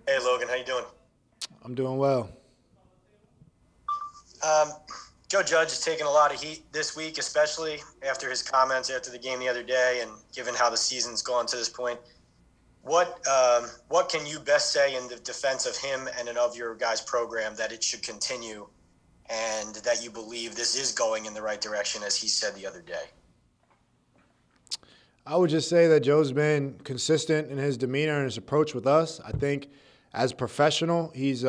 Hey Logan, how you doing? I'm doing well. Um, Joe Judge is taking a lot of heat this week, especially after his comments after the game the other day, and given how the season's gone to this point. What can you best say in the defense of him and of your guys' program that it should continue, and that you believe this is going in the right direction, as he said the other day? I would just say that Joe's been consistent in his demeanor and his approach with us. I think as a professional, he's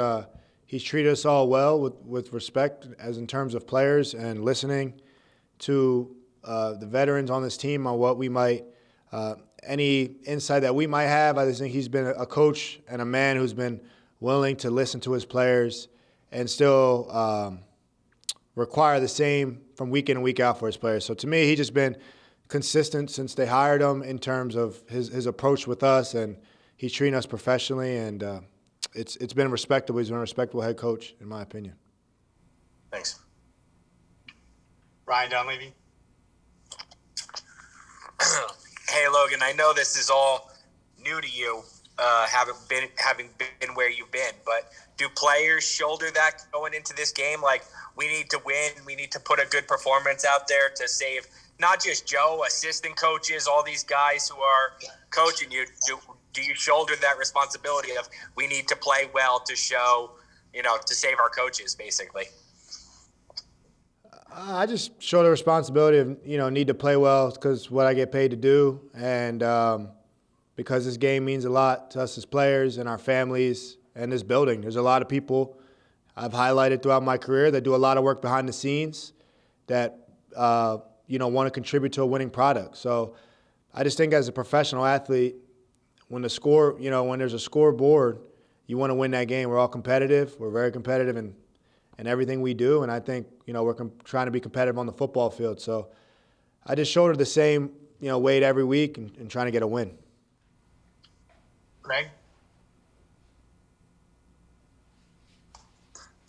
treated us all well with respect as in terms of players and listening to the veterans on this team on what we might any insight that we might have. I just think he's been a coach and a man who's been willing to listen to his players and still require the same from week in and week out for his players. So to me, he's just been consistent since they hired him in terms of his approach with us, and he's treating us professionally, and it's been respectable. He's been a respectable head coach, in my opinion. Thanks. Ryan Dunleavy. Hey Logan, I know this is all new to you, having been where you've been, but do players shoulder that going into this game? Like, we need to win, we need to put a good performance out there to save not just Joe, assistant coaches, all these guys who are coaching you. Do you shoulder that responsibility of we need to play well to show, to save our coaches, basically? I just show the responsibility of, need to play well because what I get paid to do, and because this game means a lot to us as players and our families and this building. There's a lot of people I've highlighted throughout my career that do a lot of work behind the scenes that, want to contribute to a winning product. So I just think as a professional athlete, when there's a scoreboard, you want to win that game. We're all competitive. We're very competitive in everything we do, and I think, we're trying to be competitive on the football field. So I just shoulder the same, weight every week and trying to get a win. Greg?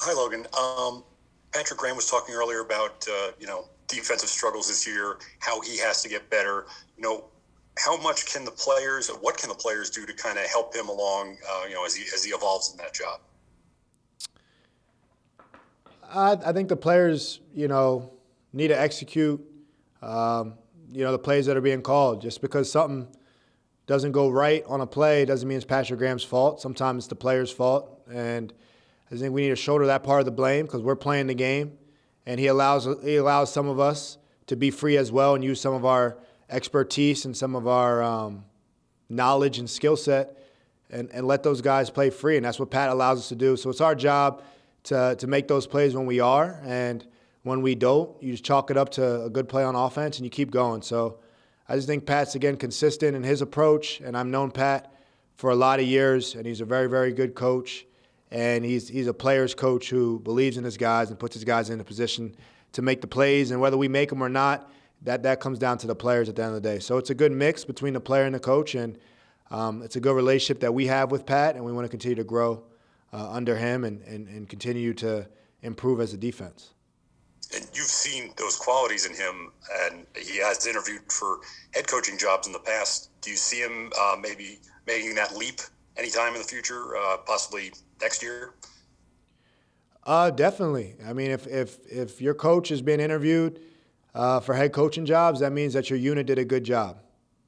Hi, Logan. Patrick Graham was talking earlier about, defensive struggles this year, how he has to get better. How much can what can the players do to kind of help him along, as he evolves in that job? I think the players, need to execute, the plays that are being called. Just because something doesn't go right on a play doesn't mean it's Patrick Graham's fault. Sometimes it's the player's fault, and I think we need to shoulder that part of the blame because we're playing the game, and he allows some of us to be free as well and use some of our expertise and some of our knowledge and skill set and let those guys play free, and that's what Pat allows us to do. So it's our job to make those plays when we are, and when we don't, you just chalk it up to a good play on offense and you keep going. So I just think Pat's, again, consistent in his approach, and I've known Pat for a lot of years, and he's a very, very good coach, and he's a player's coach who believes in his guys and puts his guys in a position to make the plays, and whether we make them or not, that comes down to the players at the end of the day. So it's a good mix between the player and the coach, and it's a good relationship that we have with Pat, and we want to continue to grow under him and continue to improve as a defense. And you've seen those qualities in him, and he has interviewed for head coaching jobs in the past. Do you see him maybe making that leap anytime in the future, possibly next year? Definitely. I mean, if your coach is being interviewed for head coaching jobs, that means that your unit did a good job.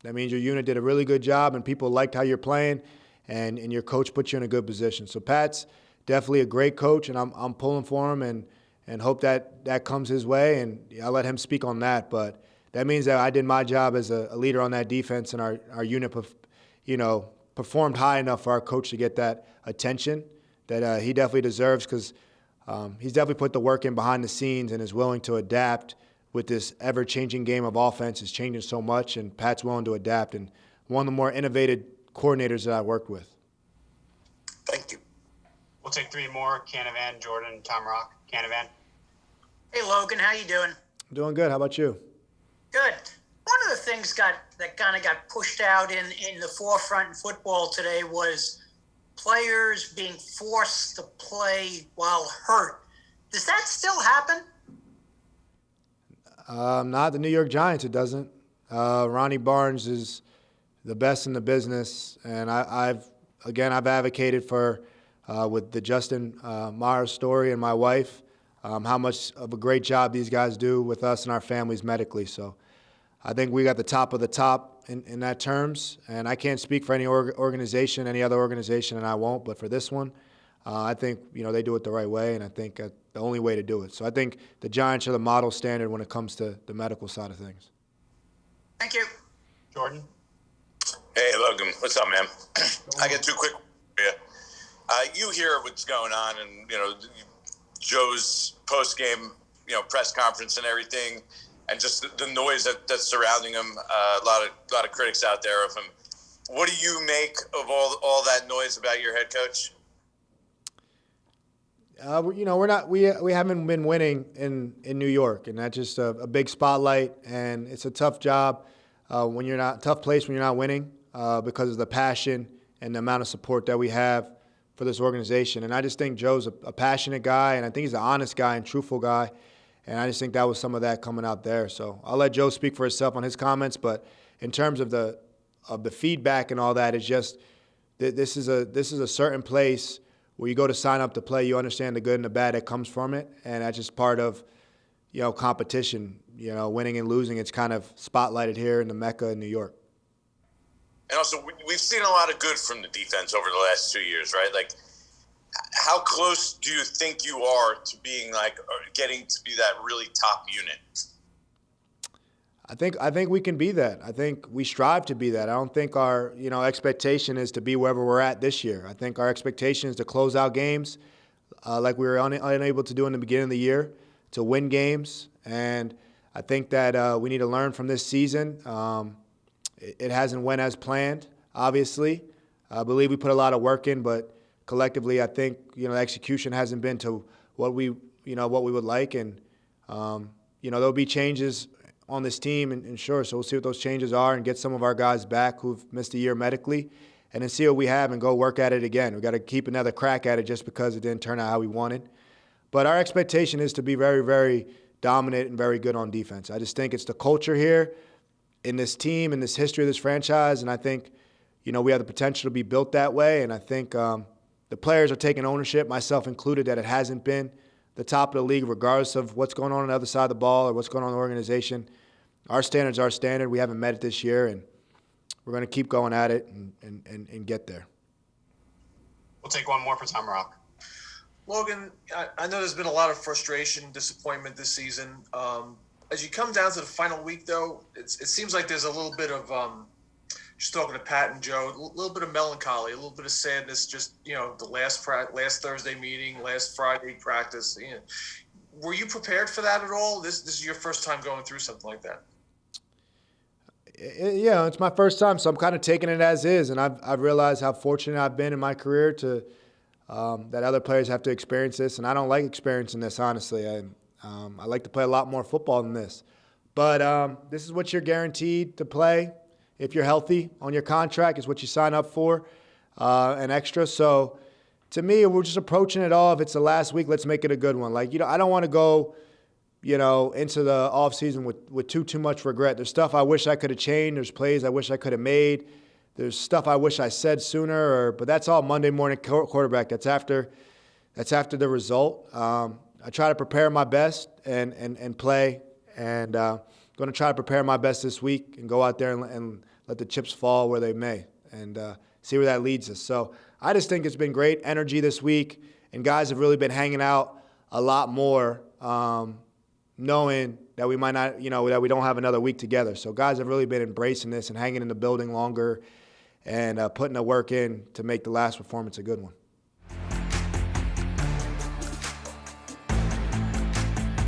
That means your unit did a really good job, and people liked how you're playing, and your coach put you in a good position. So Pat's definitely a great coach, and I'm pulling for him and hope that comes his way, and I'll let him speak on that. But that means that I did my job as a leader on that defense, and our unit, performed high enough for our coach to get that attention that he definitely deserves, because he's definitely put the work in behind the scenes and is willing to adapt with this ever-changing game of offense. Is changing so much, and Pat's willing to adapt, and one of the more innovative coordinators that I've worked with. Thank you. We'll take three more. Canavan, Jordan, Tom Rock. Canavan. Hey, Logan, how you doing? Doing good. How about you? Good. One of the things that kind of got pushed out in the forefront in football today was players being forced to play while hurt. Does that still happen? Not the New York Giants, it doesn't. Ronnie Barnes is the best in the business, and I've again, I've advocated for, with the Justin Myers story and my wife, how much of a great job these guys do with us and our families medically. So I think we got the top of the top in that terms, and I can't speak for any organization, any other organization, and I won't. But for this one, I think they do it the right way, and I think the only way to do it. So I think the Giants are the model standard when it comes to the medical side of things. Thank you. Jordan? Hey, Logan. What's up, man? I got two quick for you. You hear what's going on, and Joe's post-game, press conference and everything, and just the noise that's surrounding him. A lot of critics out there of him. What do you make of all that noise about your head coach? We haven't been winning in New York, and that's just a big spotlight, and it's a tough job tough place when you're not winning because of the passion and the amount of support that we have for this organization. And I just think Joe's a passionate guy, and I think he's an honest guy and truthful guy, and I just think that was some of that coming out there. So I'll let Joe speak for himself on his comments, but in terms of the feedback and all that, it's just this is a certain place where you go to sign up to play, you understand the good and the bad that comes from it, and that's just part of, competition. Winning and losing, it's kind of spotlighted here in the Mecca in New York. And also, we've seen a lot of good from the defense over the last 2 years, right? Like, how close do you think you are to being getting to be that really top unit? I think we can be that. I think we strive to be that. I don't think our expectation is to be wherever we're at this year. I think our expectation is to close out games like we were unable to do in the beginning of the year, to win games. And I think that we need to learn from this season. It hasn't went as planned, obviously. I believe we put a lot of work in, but collectively, I think the execution hasn't been to what we would like, and there'll be changes on this team, and sure, so we'll see what those changes are and get some of our guys back who've missed a year medically, and then see what we have and go work at it again. We've got to keep another crack at it just because it didn't turn out how we wanted. But our expectation is to be very, very dominant and very good on defense. I just think it's the culture here in this team, in this history of this franchise, and I think we have the potential to be built that way, and I think the players are taking ownership, myself included, that it hasn't been the top of the league regardless of what's going on the other side of the ball or what's going on in the organization. Our standard's our standard. We haven't met it this year, and we're going to keep going at it and get there. We'll take one more for Tom Rock. Logan, I know there's been a lot of frustration, disappointment this season. As you come down to the final week, though, it seems like there's a little bit of, just talking to Pat and Joe, a little bit of melancholy, a little bit of sadness, just, the last Thursday meeting, last Friday practice. Were you prepared for that at all? This is your first time going through something like that. Yeah, it's my first time, so I'm kind of taking it as is, and I've realized how fortunate I've been in my career to that other players have to experience this, and I don't like experiencing this, honestly. I like to play a lot more football than this. But this is what you're guaranteed to play if you're healthy on your contract. It's what you sign up for, an extra. So to me, we're just approaching it all. If it's the last week, let's make it a good one. I don't want to go into the offseason with too much regret. There's stuff I wish I could have changed. There's plays I wish I could have made. There's stuff I wish I said sooner. But that's all Monday morning quarterback. That's after the result. I try to prepare my best and play, and going to try to prepare my best this week and go out there and let the chips fall where they may and see where that leads us. So I just think it's been great energy this week, and guys have really been hanging out a lot more, knowing that we might not, that we don't have another week together. So guys have really been embracing this and hanging in the building longer and putting the work in to make the last performance a good one.